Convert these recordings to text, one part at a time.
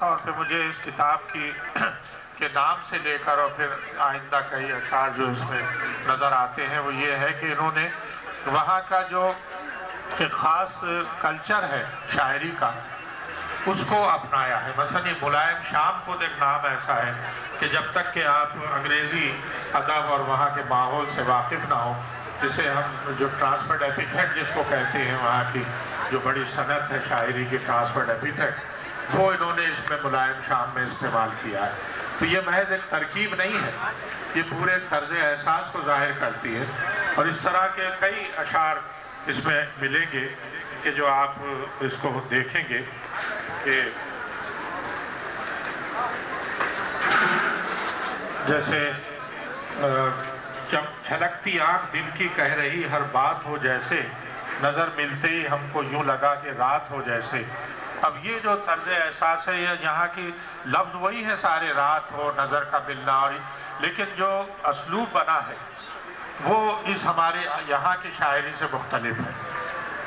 طور پہ مجھے اس کتاب کے نام سے لے کر اور پھر آئندہ کئی اشعار جو اس میں نظر آتے ہیں وہ یہ ہے کہ انہوں نے وہاں کا جو ایک خاص کلچر ہے شاعری کا اس کو اپنایا ہے. مثلا یہ ملائم شام خود ایک نام ایسا ہے کہ جب تک کہ آپ انگریزی ادب اور وہاں کے ماحول سے واقف نہ ہوں، جسے ہم جو ٹرانسفرڈ ایپیتھیٹ جس کو کہتے ہیں، وہاں کی جو بڑی صنعت ہے شاعری کی ٹرانسفرڈ ایپیتھیٹ، وہ انہوں نے اس میں ملائم شام میں استعمال کیا ہے. تو یہ محض ایک ترکیب نہیں ہے، یہ پورے طرز احساس کو ظاہر کرتی ہے. اور اس طرح کے کئی اشعار اس میں ملیں گے کہ جو آپ اس کو دیکھیں گے کہ جیسے جب چھلکتی آنکھ دل کی کہہ رہی ہر بات ہو جیسے، نظر ملتے ہی ہم کو یوں لگا کہ رات ہو جیسے. اب یہ جو طرز احساس ہے، یہ یہاں کی لفظ وہی ہے سارے، رات ہو، نظر کا ملنا، اور لیکن جو اسلوب بنا ہے وہ اس ہمارے یہاں کی شاعری سے مختلف ہے.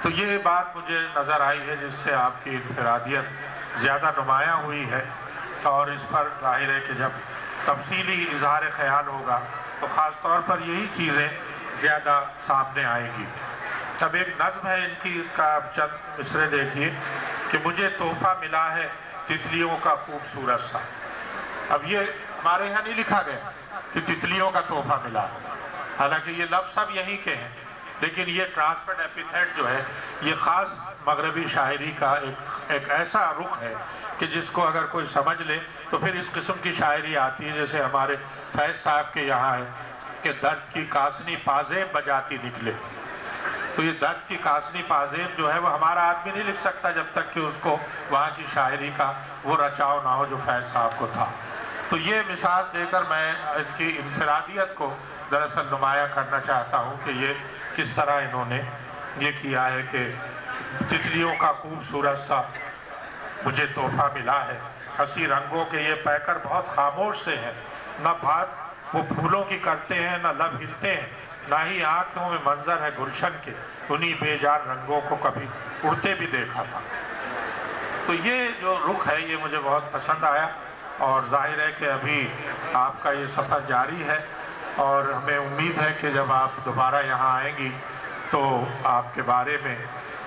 تو یہ بات مجھے نظر آئی ہے جس سے آپ کی انفرادیت زیادہ نمایاں ہوئی ہے. اور اس پر ظاہر ہے کہ جب تفصیلی اظہار خیال ہوگا تو خاص طور پر یہی چیزیں زیادہ سامنے آئیں گی. اب ایک نظم ہے ان کی، اس کا آپ چند مصرے دیکھیے کہ مجھے تحفہ ملا ہے تتلیوں کا خوبصورت سا. اب یہ ہمارے یہاں نہیں لکھا گیا کہ تتلیوں کا تحفہ ملا، حالانکہ یہ لفظ سب یہیں کے ہیں، لیکن یہ ٹرانسفرڈ ایپیتھیٹ جو ہے یہ خاص مغربی شاعری کا ایک ایسا رخ ہے کہ جس کو اگر کوئی سمجھ لے تو پھر اس قسم کی شاعری آتی ہے جیسے ہمارے فیض صاحب کے یہاں ہے کہ درد کی کاسنی پازیب بجاتی نکلے. تو یہ درد کی کاسنی پازیب جو ہے وہ ہمارا آدمی نہیں لکھ سکتا جب تک کہ اس کو وہاں کی شاعری کا وہ رچاؤ نہ ہو جو فیض صاحب کو تھا. تو یہ مثال دے کر میں ان کی انفرادیت کو دراصل نمایاں کرنا چاہتا ہوں کہ یہ کس طرح انہوں نے یہ کیا ہے کہ تتلیوں کا خوبصورت سا مجھے تحفہ ملا ہے، ہنسی رنگوں کے یہ پیکر بہت خاموش سے ہیں، نہ بات وہ پھولوں کی کرتے ہیں نہ لب ہلتے ہیں، نہ ہی آنکھوں میں منظر ہے گلشن کے، انہی بے جان رنگوں کو کبھی اڑتے بھی دیکھا تھا. تو یہ جو رخ ہے یہ مجھے بہت پسند آیا، اور ظاہر ہے کہ ابھی آپ کا یہ سفر جاری ہے اور ہمیں امید ہے کہ جب آپ دوبارہ یہاں آئیں گی تو آپ کے بارے میں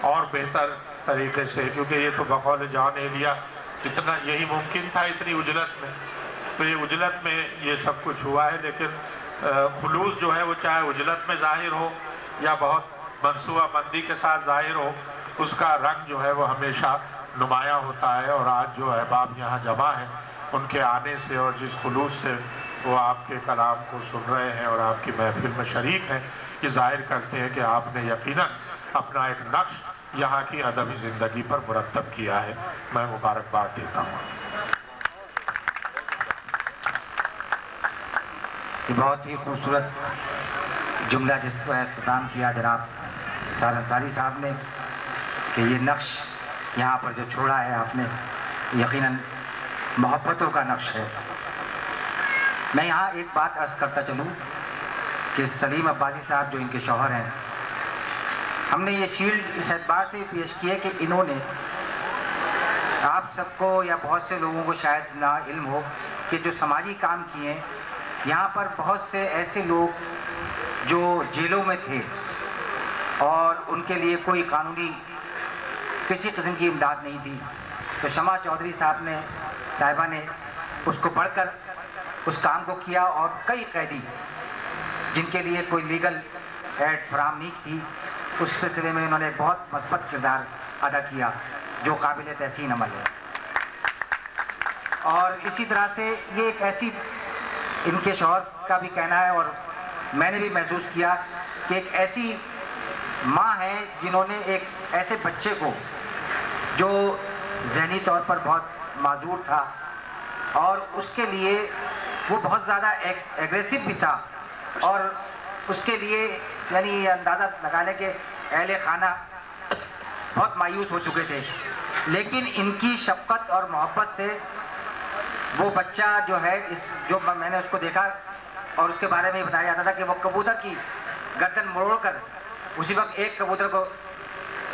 اور بہتر طریقے سے، کیونکہ یہ تو بقول جان ایلیا اتنا یہی ممکن تھا اتنی عجلت میں، تو یہ عجلت میں یہ سب کچھ ہوا ہے، لیکن خلوص جو ہے وہ چاہے عجلت میں ظاہر ہو یا بہت منصوبہ بندی کے ساتھ ظاہر ہو، اس کا رنگ جو ہے وہ ہمیشہ نمایاں ہوتا ہے. اور آج جو احباب یہاں جمع ہیں ان کے آنے سے اور جس خلوص سے وہ آپ کے کلام کو سن رہے ہیں اور آپ کی محفل میں شریک ہیں، یہ ظاہر کرتے ہیں کہ آپ نے یقیناً اپنا ایک نقش یہاں کی ادبی زندگی پر مرتب کیا ہے. میں مبارکباد دیتا ہوں. یہ بہت ہی خوبصورت جملہ جس پر اختتام کیا جناب سار انصاری صاحب نے کہ یہ نقش یہاں پر جو چھوڑا ہے آپ نے یقیناً محبتوں کا نقش ہے. میں یہاں ایک بات عرض کرتا چلوں کہ سلیم عباسی صاحب جو ان کے شوہر ہیں، ہم نے یہ شیلڈ اس اعتبار سے پیش کی ہے کہ انہوں نے آپ سب کو یا بہت سے لوگوں کو شاید نہ علم ہو کہ جو سماجی کام کیے ہیں، یہاں پر بہت سے ایسے لوگ جو جیلوں میں تھے اور ان کے لیے کوئی قانونی کسی قسم کی امداد نہیں تھی، تو شمع چودھری صاحبہ نے اس کو پڑھ کر اس کام کو کیا، اور کئی قیدی جن کے لیے کوئی لیگل ایڈ فراہم نہیں تھی اس سلسلے میں انہوں نے ایک بہت مثبت کردار ادا کیا جو قابل تحسین عمل ہے. اور اسی طرح سے یہ ایک ایسی ان کے شوہر کا بھی کہنا ہے اور میں نے بھی محسوس کیا کہ ایک ایسی ماں ہے جنہوں نے ایک ایسے بچے کو جو ذہنی طور پر بہت معذور تھا اور اس کے لیے وہ بہت زیادہ ایگریسو بھی تھا، اور اس کے لیے یعنی یہ اندازہ لگا لیں کہ اہل خانہ بہت مایوس ہو چکے تھے، لیکن ان کی شفقت اور محبت سے وہ بچہ جو ہے جو میں نے اس کو دیکھا اور اس کے بارے میں بتایا جاتا تھا کہ وہ کبوتر کی گردن مروڑ کر اسی وقت ایک کبوتر کو